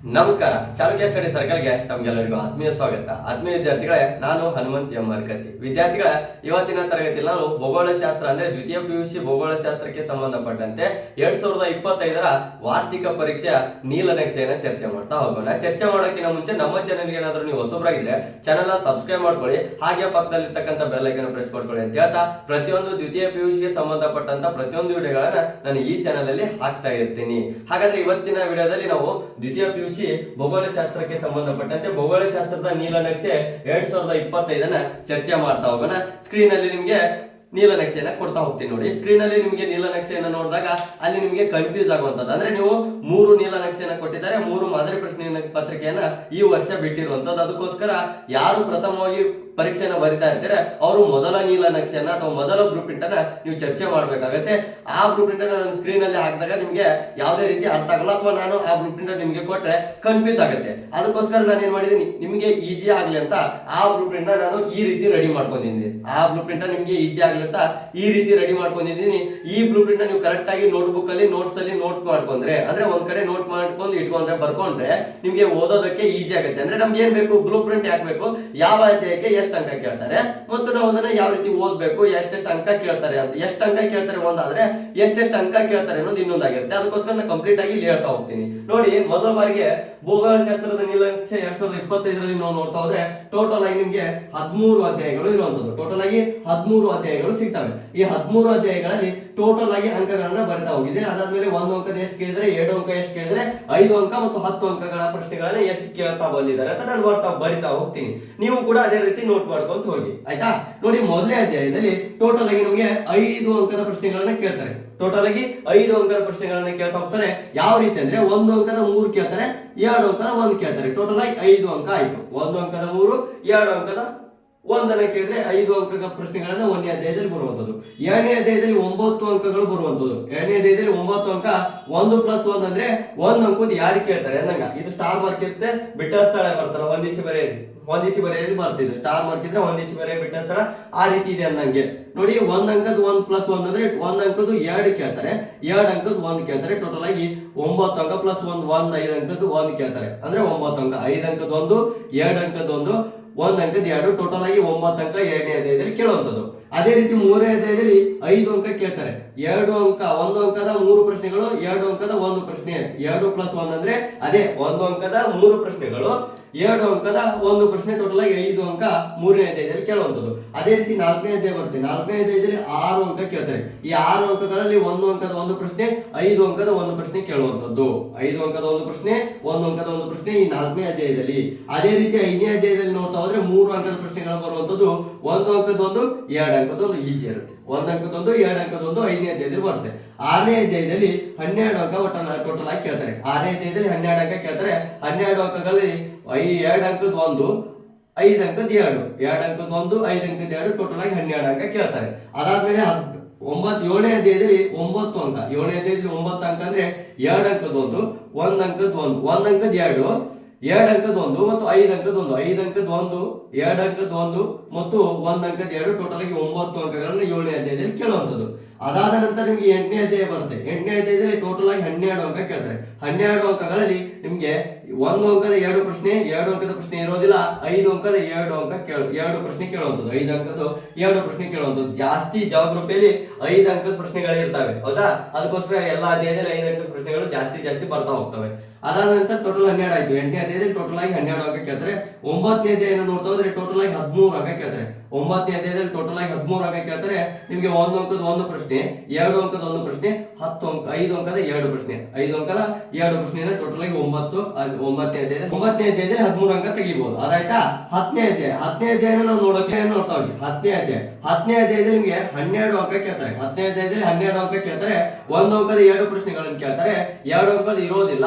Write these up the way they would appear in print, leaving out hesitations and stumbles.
ನಮಸ್ಕಾರ. ಚಾಲುಕ್ಯ ಸ್ಟಡಿ ಸರ್ಕಲ್ಗೆ ತಮ್ಗೆಲ್ಲರಿಗೂ ಆತ್ಮೀಯ ಸ್ವಾಗತ. ಆತ್ಮೀಯ ವಿದ್ಯಾರ್ಥಿಗಳೇ, ನಾನು ಹನುಮಂತ್ ಎಂ ಮರ್ಕತ್ತಿ. ವಿದ್ಯಾರ್ಥಿಗಳ ಇವತ್ತಿನ ತರಗತಿಯಲ್ಲಿ ನಾವು ಭೂಗೋಳಶಾಸ್ತ್ರ ಅಂದ್ರೆ ದ್ವಿತೀಯ PUC ಭೂಗೋಳಶಾಸ್ತ್ರಕ್ಕೆ ಸಂಬಂಧಪಟ್ಟಂತೆ 2025ರ ವಾರ್ಷಿಕ ಪರೀಕ್ಷೆಯ ನೀಲನಕ್ಷೆಯನ್ನ ಚರ್ಚೆ ಮಾಡ್ತಾ ಹೋಗೋಣ. ಚರ್ಚೆ ಮಾಡೋಕ್ಕಿಂತ ಮುಂಚೆ ನಮ್ಮ ಚಾನೆಲ್ಗೆ ಏನಾದರೂ ನೀವು ಹೊಸಬರಾಗಿದ್ರೆ ಚಾನೆಲ್ ಸಬ್ಸ್ಕ್ರೈಬ್ ಮಾಡ್ಕೊಳ್ಳಿ, ಹಾಗೆ ಪಕ್ಕದಲ್ಲಿರ್ತಕ್ಕಂಥ ಬೆಲ್ ಐಕನ್ ಪ್ರೆಸ್ ಮಾಡ್ಕೊಳ್ಳಿ ಅಂತ ಹೇಳ್ತಾ ಪ್ರತಿಯೊಂದು ದ್ವಿತೀಯ PUCಗೆ ಸಂಬಂಧಪಟ್ಟಂತ ಪ್ರತಿಯೊಂದು ವಿಡಿಯೋಗಳನ್ನ ನಾನು ಈ ಚಾನೆಲ್ ಅಲ್ಲಿ ಹಾಕ್ತಾ ಇರ್ತೀನಿ. ಹಾಗಾದ್ರೆ ಇವತ್ತಿನ ವಿಡಿಯೋದಲ್ಲಿ ನಾವು ದ್ವಿತೀಯ PUC ಭೂಗೋಳಶಾಸ್ತ್ರಕ್ಕೆ ಸಂಬಂಧಪಟ್ಟಂತೆ ಭೂಗೋಳಶಾಸ್ತ್ರದ ನೀಲನಕ್ಷೆ 2025ನ ಚರ್ಚೆ ಮಾಡ್ತಾ ಹೋಗೋಣ. ಸ್ಕ್ರೀನ್ ಅಲ್ಲಿ ನಿಮ್ಗೆ ನೀಲನಕ್ಷೆಯನ್ನ ಕೊಡ್ತಾ ಹೋಗ್ತೀನಿ ನೋಡಿ. ಸ್ಕ್ರೀನ್ ಅಲ್ಲಿ ನಿಮ್ಗೆ ನೀಲನಕ್ಷೆಯನ್ನ ನೋಡಿದಾಗ ಅಲ್ಲಿ ನಿಮ್ಗೆ ಕನ್ಫ್ಯೂಸ್ ಆಗುವಂತದ್ದು ಅಂದ್ರೆ ನೀವು 3 ನೀಲನಕ್ಷೆಯನ್ನ ಕೊಟ್ಟಿದ್ದಾರೆ, 3 ಮಾದರಿ ಪ್ರಶ್ನೆ ಪತ್ರಿಕೆಯನ್ನ ಈ ವರ್ಷ ಬಿಟ್ಟಿರುವಂತದ್ದು. ಅದಕ್ಕೋಸ್ಕರ ಯಾರು ಪ್ರಥಮವಾಗಿ ಪರೀಕ್ಷೆಯನ್ನ ಬರಿತಾ ಇರ್ತಾರೆ ಅವರು ಮೊದಲ ನೀಲನಕ್ಷೆಯನ್ನ ಅಥವಾ ಮೊದಲ ಬ್ಲೂ ಪ್ರಿಂಟ್ ಅನ್ನ ನೀವು ಚರ್ಚೆ ಮಾಡ್ಬೇಕಾಗತ್ತೆ. ಆ ಬ್ಲೂ ಪ್ರಿಂಟ್ ಅನ್ನ ನಾನು ಸ್ಕ್ರೀನ್ ಅಲ್ಲಿ ಹಾಕಿದಾಗ ನಿಮ್ಗೆ ಯಾವುದೇ ರೀತಿ ಅರ್ಥ ಆಗಲ್ಲ, ಅಥವಾ ನಾನು ಆ ಬ್ಲೂ ಪ್ರಿಂಟ್ ನಿಮ್ಗೆ ಕೊಟ್ರೆ ಕನ್ಫ್ಯೂಸ್ ಆಗುತ್ತೆ. ಅದಕ್ಕೋಸ್ಕರ ನಾನು ಏನ್ ಮಾಡಿದೀನಿ, ನಿಮ್ಗೆ ಈಸಿ ಆಗ್ಲಿ ಅಂತ ಆ ಬ್ಲೂ ಪ್ರಿಂಟ್ ನಾನು ಈ ರೀತಿ ರೆಡಿ ಮಾಡ್ಕೊಂಡಿದ್ದೀನಿ. ಆ ಬ್ಲೂ ಪ್ರಿಂಟ್ ನಿಮ್ಗೆ ಈಸಿ ಆಗ್ಲಿ ಅಂತ ಈ ರೀತಿ ರೆಡಿ ಮಾಡ್ಕೊಂಡಿದ್ದೀನಿ. ಈ ಬ್ಲೂ ಪ್ರಿಂಟ್ ನೀವು ಕರೆಕ್ಟ್ ಆಗಿ ನೋಟ್ಬುಕ್ ಅಲ್ಲಿ ನೋಟ್ಸ್ ಅಲ್ಲಿ ನೋಟ್ ಮಾಡ್ಕೊಂಡ್ರೆ, ಅಂದ್ರೆ ಒಂದ್ ಕಡೆ ನೋಟ್ ಮಾಡ್ಕೊಂಡು ಇಟ್ಕೊಂಡ್ರೆ ಬರ್ಕೊಂಡ್ರೆ ನಿಮ್ಗೆ ಓದೋದಕ್ಕೆ ಈಸಿ ಆಗುತ್ತೆ. ಅಂದ್ರೆ ನಮ್ಗೆ ಏನ್ ಬೇಕು, ಬ್ಲೂ ಪ್ರಿಂಟ್ ಯಾಕೆ ಬೇಕು, ಯಾವ ಅಧ್ಯಾಯಕ್ಕೆ ಎಷ್ಟು ಅಂಕ ಕೇಳ್ತಾರೆ ಮತ್ತು ನಾವು ಅದನ್ನ ಯಾವ ರೀತಿ ಓದ್ಬೇಕು, ಎಷ್ಟೆಷ್ಟು ಅಂಕ ಕೇಳ್ತಾರೆ ಅಂತ, ಎಷ್ಟು ಅಂಕ ಕೇಳ್ತಾರೆ ಒಂದಾದ್ರೆ ಎಷ್ಟೆಷ್ಟು ಅಂಕ ಕೇಳ್ತಾರೆ ಅನ್ನೋದು ಇನ್ನೊಂದಾಗಿರುತ್ತೆ. ಅದಕ್ಕೋಸ್ಕರ ನಾನು ಕಂಪ್ಲೀಟ್ ಆಗಿ ಇಲ್ಲಿ ಹೇಳ್ತಾ ಹೋಗ್ತೀನಿ ನೋಡಿ. ಮೊದಲ ಬಾರಿಗೆ ಭೂಗೋಳಶಾಸ್ತ್ರದ ನೀಲನಕ್ಷೆ 2025ರಲ್ಲಿ ನಾವು ನೋಡ್ತಾ ಹೋದ್ರೆ ಟೋಟಲ್ ಆಗಿ ನಿಮ್ಗೆ 13 ಅಧ್ಯಾಯಗಳು ಇರುವಂತದ್ದು. ಟೋಟಲ್ ಆಗಿ 13 ಅಧ್ಯಾಯಗಳು ಸಿಗ್ತವೆ. ಈ 13 ಅಧ್ಯಾಯಗಳಲ್ಲಿ ಟೋಟಲ್ ಆಗಿ ಅಂಕಗಳನ್ನ ಬರಿತಾ ಹೋಗಿದ್ದೀನಿ. ಅದಾದ್ಮೇಲೆ 1 ಅಂಕದ ಎಷ್ಟು ಕೇಳಿದ್ರೆ, 2 ಅಂಕ ಎಷ್ಟು ಕೇಳಿದ್ರೆ, 5 ಅಂಕ ಮತ್ತು 10 ಅಂಕಗಳ ಪ್ರಶ್ನೆಗಳನ್ನ ಎಷ್ಟು ಕೇಳ್ತಾ ಬಂದಿದ್ದಾರೆ ಅಂತ ನಾನು ಬರಿತಾ ಹೋಗ್ತೀನಿ. ನೀವು ಕೂಡ ಅದೇ ರೀತಿ ನೋಟ್ ಮಾಡ್ಕೊಂತ ಹೋಗಿ, ಆಯ್ತಾ. ನೋಡಿ, ಮೊದಲನೇ ಅಧ್ಯಾಯದಲ್ಲಿ ಟೋಟಲ್ ಆಗಿ ನಮಗೆ 5 ಅಂಕದ ಪ್ರಶ್ನೆಗಳನ್ನ ಕೇಳ್ತಾರೆ. ಟೋಟಲ್ ಆಗಿ 5 ಅಂಕದ ಪ್ರಶ್ನೆಗಳನ್ನ ಕೇಳ್ತಾ ಹೋಗ್ತಾರೆ. ಯಾವ ರೀತಿ ಅಂದ್ರೆ 1 ಅಂಕದ 3 ಕೇಳ್ತಾರೆ, 2 ಅಂಕದ 1 ಕೇಳ್ತಾರೆ. ಟೋಟಲ್ ಆಗಿ 5 ಅಂಕ ಆಯ್ತು. 1 ಅಂಕದ 3, 2 ಅಂಕದ 1 ಕೇಳಿದ್ರೆ 5 ಅಂಕದ ಪ್ರಶ್ನೆಗಳನ್ನ 1ನೇ ಅಧ್ಯಾಯದಲ್ಲಿ ಬರುವಂತದ್ದು. 2ನೇ ಅಧ್ಯಾಯದಲ್ಲಿ 9 ಅಂಕಗಳು ಬರುವಂತದ್ದು. 2ನೇ ಅಧ್ಯಾಯದಲ್ಲಿ 9 ಅಂಕ. 1+1 ಅಂದ್ರೆ 1 ಅಂಕದ ಯಾರು ಕೇಳ್ತಾರೆ ಅಂದಂಗ. ಇದು ಸ್ಟಾರ್ ಮಾರ್ಕ್ ಇರುತ್ತೆ, ಬಿಟ್ಟ ಸ್ಥಳ ಬರ್ತಲ್ಲ, ಹೊಂದಿಸಿ ಬರೆಯಲ್ಲಿ ಬರ್ತಿದೆ. ಸ್ಟಾರ್ ಮಾರ್ಕ್ ಇದ್ರೆ ಹೊಂದಿಸಿ ಬರೆಯ, ಬಿಟ್ಟ ಸ್ಥಳ ಆ ರೀತಿ ಇದೆ ಅಂದಂಗೆ ನೋಡಿ. 1 ಅಂಕದ 1+1 ಅಂದ್ರೆ 1 ಅಂಕದ 2 ಕೇಳ್ತಾರೆ, 2 ಅಂಕದ 1 ಕೇಳ್ತಾರೆ. ಟೋಟಲ್ ಆಗಿ 9 ಅಂಕ ಪ್ಲಸ್ 1, 5 ಅಂಕದ 1 ಕೇಳ್ತಾರೆ ಅಂದ್ರೆ 9 ಅಂಕ. 5 ಅಂಕದ 1, 2 ಅಂಕದ 1, 1 ಅಂಕದ 2, ಟೋಟಲ್ ಆಗಿ 9 ಅಂಕ 2ನೇ ಅಧ್ಯಾಯದಲ್ಲಿ ಕೇಳುವಂತದ್ದು. ಅದೇ ರೀತಿ 3ನೇ ಅಧ್ಯಾಯದಲ್ಲಿ 5 ಅಂಕ ಕೇಳ್ತಾರೆ. 2 ಅಂಕ, 1 ಅಂಕದ 3 ಪ್ರಶ್ನೆಗಳು, 2 ಅಂಕದ 1 ಪ್ರಶ್ನೆ. 2+1 ಅಂದ್ರೆ ಅದೇ 1 ಅಂಕದ 3 ಪ್ರಶ್ನೆಗಳು, 2 ಅಂಕದ 1 ಪ್ರಶ್ನೆ. ಟೋಟಲ್ ಆಗಿ 5 ಅಂಕ 3ನೇ ಅಧ್ಯಾಯದಲ್ಲಿ ಕೇಳುವಂತದ್ದು. ಅದೇ ರೀತಿ 4ನೇ ಅಧ್ಯಾಯ ಬರುತ್ತೆ. 4ನೇ ಅಧ್ಯಾಯದಲ್ಲಿ 6 ಅಂಕ ಕೇಳ್ತಾರೆ. ಈ 6 ಅಂಕಗಳಲ್ಲಿ 1 ಅಂಕದ 1 ಪ್ರಶ್ನೆ, 5 ಅಂಕದ 1 ಪ್ರಶ್ನೆ ಕೇಳುವಂತದ್ದು. 5 ಅಂಕದ 1 ಪ್ರಶ್ನೆ, 1 ಅಂಕದ 1 ಪ್ರಶ್ನೆ ಈ 4ನೇ ಅಧ್ಯಾಯದಲ್ಲಿ. ಅದೇ ರೀತಿ 5ನೇ ಅಧ್ಯಾಯದಲ್ಲಿ ನೋಡ್ತಾ ಹೋದ್ರೆ 3 ಅಂಕದ ಪ್ರಶ್ನೆಗಳು ಬರುವಂತದ್ದು. 1 ಅಂಕದ 1, 2 ಅಂಕದ 1 ಈಜಿ ಇರುತ್ತೆ. 1 ಅಂಕದ 1, 2 ಅಂಕದ 1 5ನೇ ಅಧ್ಯಾಯದಲ್ಲಿ ಬರುತ್ತೆ. 6ನೇ ಅಧ್ಯಾಯದಲ್ಲಿ 12 ಅಂಕ ಟೋಟಲ್ ಆಗಿ ಕೇಳ್ತಾರೆ. 6ನೇ ಅಧ್ಯಾಯದಲ್ಲಿ 12 ಅಂಕ ಕೇಳ್ತಾರೆ. 12 ಅಂಕಗಳಲ್ಲಿ 2 ಅಂಕದ 1, 5 ಅಂಕದ 2, 2 ಅಂಕದ 1, 5 ಅಂಕದ 2, ಟೋಟಲ್ ಆಗಿ 12 ಅಂಕ ಕೇಳ್ತಾರೆ. ಅದಾದ್ಮೇಲೆ 7ನೇ ಅಧ್ಯಾಯದಲ್ಲಿ 9 ಅಂಕ. 7ನೇ ಅಧ್ಯಾಯದಲ್ಲಿ 9 ಅಂಕ ಅಂದ್ರೆ 2 ಅಂಕದ 1, 1 ಅಂಕದ 1, 1 ಅಂಕದ 2, 2 ಅಂಕದ 1 ಮತ್ತು 5 ಅಂಕದ 1, 5 ಅಂಕದ 1, 2 ಅಂಕದ 1 ಮತ್ತು 1 ಅಂಕದ 2, ಟೋಟಲ್ ಆಗಿ 9 ಅಂಕಗಳನ್ನ 7ನೇ ಅಧ್ಯಾಯದಲ್ಲಿ ಕೇಳುವಂತದ್ದು. ಅದಾದ ನಂತರ ನಿಮ್ಗೆ 8ನೇ ಅಧ್ಯಾಯ ಬರುತ್ತೆ. 8ನೇ ಅಧ್ಯಾಯದಲ್ಲಿ ಟೋಟಲ್ ಆಗಿ 12 ಅಂಕ ಕೇಳ್ತಾರೆ. 12 ಅಂಕಗಳಲ್ಲಿ ನಿಮ್ಗೆ 1 ಅಂಕದ 2 ಪ್ರಶ್ನೆ, 2 ಅಂಕದ ಪ್ರಶ್ನೆ ಇರೋದಿಲ್ಲ. 5 ಅಂಕದ 2 ಪ್ರಶ್ನೆ ಕೇಳುವಂತದ್ದು. 5 ಅಂಕದ 2 ಪ್ರಶ್ನೆ ಕೇಳುವಂತದ್ದು. ಜಾಸ್ತಿ ಜಾಗ್ರಫಿಯಲ್ಲಿ 5 ಅಂಕದ ಪ್ರಶ್ನೆಗಳಿರ್ತವೆ, ಹೌದಾ. ಅದಕ್ಕೋಸ್ಕರ ಎಲ್ಲ ಅಧ್ಯಾಯದಲ್ಲಿ 5 ಅಂಕದ ಪ್ರಶ್ನೆಗಳು ಜಾಸ್ತಿ ಬರ್ತಾ ಹೋಗ್ತವೆ. ಅದಾದ ನಂತರ ಟೋಟಲ್ 12 ಆಯ್ತು. 8ನೇ ಅಧ್ಯಾಯದಲ್ಲಿ ಟೋಟಲ್ ಆಗಿ 12 ಅಂಕ ಕೇಳ್ತಾರೆ. 9ನೇ ಅಧ್ಯಾಯ ನೋಡ್ತಾ ಹೋದ್ರೆ ಟೋಟಲ್ ಆಗಿ 13 ಅಂಕ ಕೇಳ್ತಾರೆ. 9ನೇ ಅಧ್ಯಾಯದಲ್ಲಿ ಟೋಟಲ್ ಆಗಿ 13 ಅಂಕ ಕೇಳ್ತಾರೆ. ನಿಮ್ಗೆ 1 ಅಂಕದ 1 ಪ್ರಶ್ನೆ, 2 ಅಂಕದ 1 ಪ್ರಶ್ನೆ, 10 ಅಂಕ, 5 ಅಂಕದ 2 ಪ್ರಶ್ನೆ, 5 ಅಂಕದ 2 ಪ್ರಶ್ನೆ ಟೋಟಲ್ ಆಗಿ 9. 9ನೇ ಅಧ್ಯಾಯದಲ್ಲಿ 13 ಅಂಕ ತೆಗಿಬಹುದು. ಅದಾಯ್ತಾ. 10ನೇ ಅಧ್ಯಾಯನ ನಾವು ನೋಡ್ತಾ ಹೋಗಿ. 10ನೇ ಅಧ್ಯಾಯದಲ್ಲಿ ನಿಮ್ಗೆ 12 ಅಂಕ ಕೇಳ್ತಾರೆ. 10ನೇ ಅಧ್ಯಾಯದಲ್ಲಿ 12 ಅಂಕ ಕೇಳ್ತಾರೆ. 1 ಅಂಕದ 2 ಪ್ರಶ್ನೆಗಳನ್ನು ಕೇಳ್ತಾರೆ. 2 ಅಂಕದ ಇರೋದಿಲ್ಲ.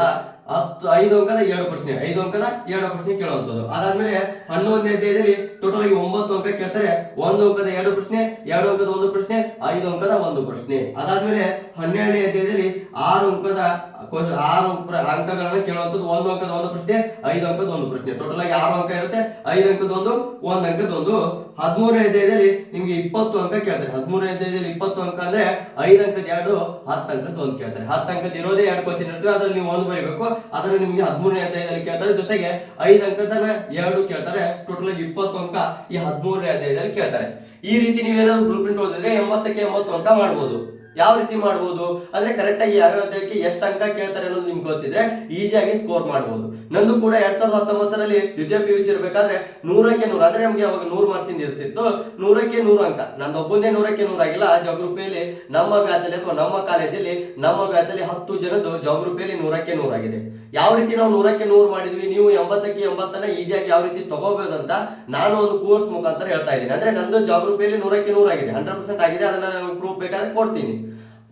5 ಅಂಕದ 2 ಪ್ರಶ್ನೆ, 5 ಅಂಕದ 2 ಪ್ರಶ್ನೆ ಕೇಳುವಂತದ್ದು. ಅದಾದ್ಮೇಲೆ 11ನೇ ಅಧ್ಯಾಯದಲ್ಲಿ ಟೋಟಲ್ ಆಗಿ 9 ಅಂಕ ಕೇಳ್ತಾರೆ. 1 ಅಂಕದ 2 ಪ್ರಶ್ನೆ, 2 ಅಂಕದ 1 ಪ್ರಶ್ನೆ, 5 ಅಂಕದ 1 ಪ್ರಶ್ನೆ. ಅದಾದ್ಮೇಲೆ 12ನೇ ಅಧ್ಯಾಯದಲ್ಲಿ 6 ಅಂಕದ ಅಂಕಗಳನ್ನ ಕೇಳುವಂತದ್ದು. 1 ಅಂಕದ ಒಂದು ಪ್ರಶ್ನೆ, 5 ಅಂಕದ ಒಂದು ಪ್ರಶ್ನೆ, ಟೋಟಲ್ ಆಗಿ 6 ಅಂಕ ಇರುತ್ತೆ. 5 ಅಂಕದ ಒಂದು, 1 ಅಂಕದ ಒಂದು. 13ನೇ ಅಧ್ಯಾಯದಲ್ಲಿ ನಿಮ್ಗೆ 20 ಅಂಕ ಕೇಳ್ತಾರೆ. 13ನೇ ಅಧ್ಯಾಯದಲ್ಲಿ 20 ಅಂಕ ಅಂದ್ರೆ 5 ಅಂಕದ 2, 10 ಅಂಕದ ಒಂದು ಕೇಳ್ತಾರೆ. 10 ಅಂಕದ ಇರೋದೇ 2 ಕ್ವಶನ್ ಇರ್ತವೆ, ಅದ್ರಲ್ಲಿ ನೀವು ಒಂದು ಬರೀಬೇಕು. ಅದನ್ನ ನಿಮ್ಗೆ 13ನೇ ಅಧ್ಯಾಯದಲ್ಲಿ ಕೇಳ್ತಾರೆ, ಜೊತೆಗೆ 5 ಅಂಕದನ್ನ 2 ಕೇಳ್ತಾರೆ. ಟೋಟಲ್ ಆಗಿ 20 ಅಂಕ ಈ 13ನೇ ಅಧ್ಯಾಯದಲ್ಲಿ ಕೇಳ್ತಾರೆ. ಈ ರೀತಿ ನೀವೇನಾದ್ರು ಬ್ಲೂ ಪ್ರಿಂಟ್ ಓದಿದ್ರೆ 80ಕ್ಕೆ 80 ಅಂಕ ಮಾಡ್ಬೋದು. ಯಾವ ರೀತಿ ಮಾಡ್ಬೋದು ಅಂದ್ರೆ ಕರೆಕ್ಟ್ ಆಗಿ ಯಾವ್ಯಾವ ಅಧ್ಯಾಯಕ್ಕೆ ಎಷ್ಟು ಅಂಕ ಕೇಳ್ತಾರೆ ಅನ್ನೋದು ನಿಮ್ಗೆ ಗೊತ್ತಿದ್ರೆ ಈಸಿಯಾಗಿ ಸ್ಕೋರ್ ಮಾಡ್ಬೋದು. ನಂದು ಕೂಡ 2019ರಲ್ಲಿ ದ್ವಿತೀಯ PUC ಇರ್ಬೇಕಾದ್ರೆ 100ಕ್ಕೆ 100 ಅಂದ್ರೆ ನಮ್ಗೆ ಅವಾಗ 100 ಮಾರ್ಕ್ಸ್ ಇರ್ತಿತ್ತು. 100ಕ್ಕೆ 100 ಅಂಕ. ನಂದು ಒಬ್ಬನೇ 100ಕ್ಕೆ 100 ಆಗಿಲ್ಲ. ಜಾಗ್ರಫಿಯಲ್ಲಿ ನಮ್ಮ ಬ್ಯಾಚ್ ಅಲ್ಲಿ ಅಥವಾ ನಮ್ಮ ಕಾಲೇಜಲ್ಲಿ ನಮ್ಮ ಬ್ಯಾಚ್ ಅಲ್ಲಿ 10 ಜನದ್ದು ಜಾಗ್ರಫಿಯಲ್ಲಿ 100ಕ್ಕೆ 100 ಆಗಿದೆ. ಯಾವ ರೀತಿ ನಾವು 100ಕ್ಕೆ 100 ಮಾಡಿದ್ವಿ, ನೀವು 80ಕ್ಕೆ 80ನ್ನ ಈಸಿಯಾಗಿ ಯಾವ ರೀತಿ ತಗೋಬಹುದು ಅಂತ ನಾನು ಒಂದು ಕೋರ್ಸ್ ಮುಖಾಂತರ ಹೇಳ್ತಾ ಇದ್ದೀನಿ. ಅಂದ್ರೆ ನಂದು ಜಾಗ್ರಫಿಯಲ್ಲಿ 100ಕ್ಕೆ 100 ಆಗಿದೆ, 100% ಆಗಿದೆ. ಅದನ್ನ ನಾನು ಪ್ರೂಫ್ ಬೇಕಾದ್ರೆ ಕೊಡ್ತೀನಿ.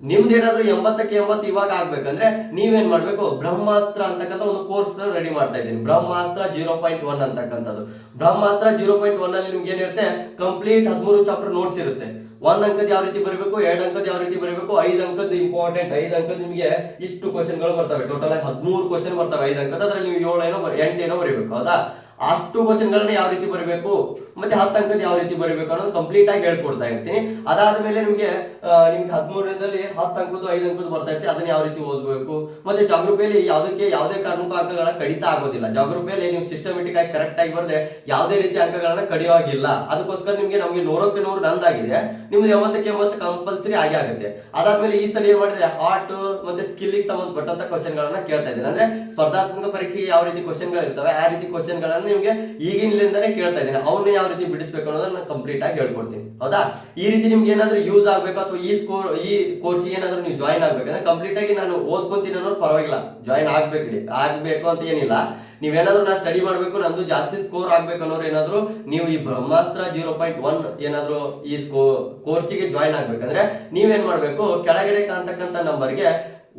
ನಿಮ್ದೇನಾದ್ರೂ 80ಕ್ಕೆ 80 ಇವಾಗ ಆಗ್ಬೇಕಂದ್ರೆ ನೀವೇನ್ ಮಾಡ್ಬೇಕು, ಬ್ರಹ್ಮಾಸ್ತ್ರ ಅಂತಕ್ಕಂಥ ಒಂದು ಕೋರ್ಸ್ ರೆಡಿ ಮಾಡ್ತಾ ಇದ್ದೀನಿ. ಬ್ರಹ್ಮಾಸ್ತ್ರ 0.1 ಅಂತಕ್ಕಂಥದ್ದು. ಬ್ರಹ್ಮಾಸ್ತ್ರ 0.1 ಅಲ್ಲಿ ನಿಮ್ಗೆ ಏನಿರುತ್ತೆ, ಕಂಪ್ಲೀಟ್ 13 ಚಾಪ್ಟರ್ ನೋಟ್ಸ್ ಇರುತ್ತೆ. 1 ಅಂಕದ ಯಾವ ರೀತಿ ಬರಬೇಕು, 2 ಅಂಕದ ಯಾವ ರೀತಿ ಬರಬೇಕು, 5 ಅಂಕದ ಇಂಪಾರ್ಟೆಂಟ್. 5 ಅಂಕದ ನಿಮಗೆ ಇಷ್ಟು ಕ್ವಶನ್ಗಳು ಬರ್ತವೆ. ಟೋಟಲ್ ಆಗಿ 13 ಕ್ವಶನ್ ಬರ್ತವೆ 5 ಅಂಕದ. ಅದ್ರಲ್ಲಿ ನೀವು 8 ಏನೋ ಬರೀಬೇಕು, ಹೌದಾ? ಅಷ್ಟು ಕ್ವಶನ್ಗಳನ್ನ ಯಾವ ರೀತಿ ಬರಬೇಕು ಮತ್ತೆ 10 ಅಂಕದ ಯಾವ ರೀತಿ ಬರಬೇಕು ಅನ್ನೋದು ಕಂಪ್ಲೀಟ್ ಆಗಿ ಹೇಳ್ಕೊಡ್ತಾ ಇರ್ತೀನಿ. ಅದಾದ್ಮೇಲೆ ನಿಮ್ಗೆ 13ರಲ್ಲಿ 10 ಅಂಕದ್ದು 5 ಅಂಕದ್ದು ಬರ್ತಾ ಇರ್ತೀವಿ, ಅದನ್ನ ಯಾವ ರೀತಿ ಓದಬೇಕು. ಮತ್ತೆ ಜಾಗ್ರಫಿಯಲ್ಲಿ ಯಾವುದೇ ಕಾರಣಕ್ಕೂ ಅಂಕಗಳ ಕಡಿತ ಆಗೋದಿಲ್ಲ. ಜಾಗ್ರಫಿಯಲ್ಲಿ ನೀವು ಸಿಸ್ಟಮೆಟಿಕ್ ಆಗಿ ಕರೆಕ್ಟ್ ಆಗಿ ಬಂದ್ರೆ ಯಾವುದೇ ರೀತಿ ಅಂಕಗಳನ್ನ ಕಡಿಯೋಗಿಲ್ಲ. ಅದಕ್ಕೋಸ್ಕರ ನಮ್ಗೆ 100ಕ್ಕೆ 100 ನಂದಾಗಿದೆ. ನಿಮ್ದು 80ಕ್ಕೆ 80 ಕಂಪಲ್ಸರಿ ಆಗಿ ಆಗುತ್ತೆ. ಅದಾದ್ಮೇಲೆ ಈ ಸಲ ಏನ್ ಮಾಡಿದ್ರೆ ಹಾರ್ಟ್ ಮತ್ತೆ ಸ್ಕಿಲ್ಗೆ ಸಂಬಂಧಪಟ್ಟಂತ ಕ್ವಶನ್ ಗಳನ್ನ ಕೇಳ್ತಾ ಇದ್ದೀನಿ. ಅಂದ್ರೆ ಸ್ಪರ್ಧಾತ್ಮಕ ಪರೀಕ್ಷೆಗೆ ಯಾವ ರೀತಿ ಕ್ವಶನ್ ಗಳು ಇರ್ತವೆ ಆ ರೀತಿ ಕ್ವಶನ್ ಗಳನ್ನ ನಿಮ್ಗೆ ಈಗಿನಿಂದನೇ ಕೇಳ್ತಾ ಇದ್ದೀನಿ. ಅವನ್ನ ಯಾವ ರೀತಿ ಬಿಡಿಸ್ಬೇಕು ಅನ್ನೋದನ್ನ ಕಂಪ್ಲೀಟ್ ಆಗಿ ಹೇಳ್ಕೊಡ್ತೀನಿ, ಹೌದಾ? ಈ ರೀತಿ ನಿಮ್ಗೆ ಏನಾದ್ರೂ ಯೂಸ್ ಆಗ್ಬೇಕು ಅಥವಾ ಈ ಕೋರ್ಸ್ ಏನಾದ್ರೂ ನೀವು ಜಾಯಿನ್ ಆಗ್ಬೇಕಂದ್ರೆ ಕಂಪ್ಲೀಟ್ ಆಗಿ ನಾನು ಓದ್ಕೊಂತೀನಿ ಅನ್ನೋದು ಪರವಾಗಿಲ್ಲ, ಜಾಯಿನ್ ಆಗ್ಬೇಕು ಅಂತ ಏನಿಲ್ಲ. ನೀವೇನಾದ್ರೂ ನಾ ಸ್ಟಡಿ ಮಾಡ್ಬೇಕು, ನಂದು ಜಾಸ್ತಿ ಸ್ಕೋರ್ ಆಗ್ಬೇಕು ಅನ್ನೋರು ಏನಾದ್ರು ನೀವು ಈ ಬ್ರಹ್ಮಾಸ್ತ್ರ 0.1 ಏನಾದ್ರು ಈ ಕೋರ್ಸಿಗೆ ಜಾಯಿನ್ ಆಗ್ಬೇಕಂದ್ರೆ ನೀವೇನ್ ಮಾಡ್ಬೇಕು, ಕೆಳಗಡೆ ಕಾಣ್ತಕ್ಕಂಥ ನಂಬರ್ಗೆ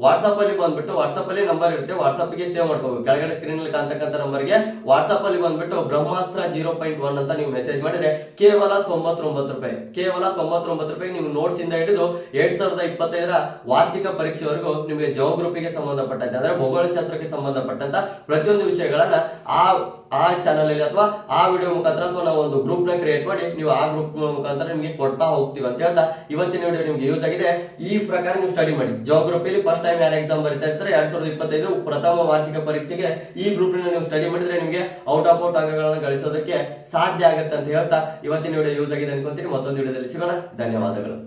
ವಾಟ್ಸ್ಆಪ್ ಅಲ್ಲಿ ಬಂದ್ಬಿಟ್ಟು, ವಾಟ್ಸ್ಆಪ್ ಅಲ್ಲಿ ನಂಬರ್ ಇರುತ್ತೆ, ವಾಟ್ಸ್ಆಪ್ ಗೆ ಸೇವ್ ಮಾಡ್ಕೋಬೇಕು. ಕೆಳಗಡೆ ಸ್ಕ್ರೀನ್ ಅಲ್ಲಿ ಕಾಣ್ತಕ್ಕಂಥ ನಂಬರ್ಗೆ ವಾಟ್ಸ್ಆಪ್ ಅಲ್ಲಿ ಬಂದ್ಬಿಟ್ಟು ಬ್ರಹ್ಮಾಸ್ತ್ರ 0.1 ಅಂತ ನೀವು ಮೆಸೇಜ್ ಮಾಡಿದ್ರೆ ಕೇವಲ 99 ರೂಪಾಯಿ, ಕೇವಲ 99 ರೂಪಾಯಿ ನೀವು ನೋಟ್ಸ್ ಇಂದ ಹಿಡಿದು 2025ರ ವಾರ್ಷಿಕ ಪರೀಕ್ಷೆವರೆಗೂ ನಿಮಗೆ ಜಾಗ್ರಫಿಗೆ ಸಂಬಂಧಪಟ್ಟಂತೆ ಅಂದ್ರೆ ಭೂಗೋಳಶಾಸ್ತ್ರಕ್ಕೆ ಸಂಬಂಧಪಟ್ಟಂತ ಪ್ರತಿಯೊಂದು ವಿಷಯಗಳನ್ನ ಆ ಚಾನಲ್ ಅಲ್ಲಿ ಅಥವಾ ಆ ವಿಡಿಯೋ ಮುಖಾಂತರ ಅಥವಾ ನಾವು ಒಂದು ಗ್ರೂಪ್ ನ ಕ್ರಿಯೇಟ್ ಮಾಡಿ ನೀವು ಆ ಗ್ರೂಪ್ ಮುಖಾಂತರ ನಿಮಗೆ ಕೊಡ್ತಾ ಹೋಗ್ತೀವಿ ಅಂತ ಹೇಳ್ತಾ ಇವತ್ತಿನ ವಿಡಿಯೋ ನಿಮ್ಗೆ ಯೂಸ್ ಆಗಿದೆ. ಈ ಪ್ರಕಾರ ನೀವು ಸ್ಟಡಿ ಮಾಡಿ. ಜಾಗ್ರಫಿಯಲ್ಲಿ ಫಸ್ಟ್ ಟೈಮ್ ಯಾರು ಎಕ್ಸಾಮ್ ಬರೀತಾ ಇರ್ತಾರೆ 2025 ಪ್ರಥಮ ವಾರ್ಷಿಕ ಪರೀಕ್ಷೆಗೆ ಈ ಗ್ರೂಪ್ ನೀವು ಸ್ಟಡಿ ಮಾಡಿದ್ರೆ ನಿಮಗೆ ಔಟ್ ಆಫ್ ಅಂಕಗಳನ್ನ ಗಳಿಸೋದಕ್ಕೆ ಸಾಧ್ಯ ಆಗುತ್ತೆ ಅಂತ ಹೇಳ್ತಾ ಇವತ್ತಿನ ವಿಡಿಯೋ ಯೂಸ್ ಆಗಿದೆ ಅನ್ಕೊಂತೀನಿ. ಮತ್ತೊಂದು ವಿಡಿಯೋದಲ್ಲಿ ಸಿಗೋಣ. ಧನ್ಯವಾದಗಳು.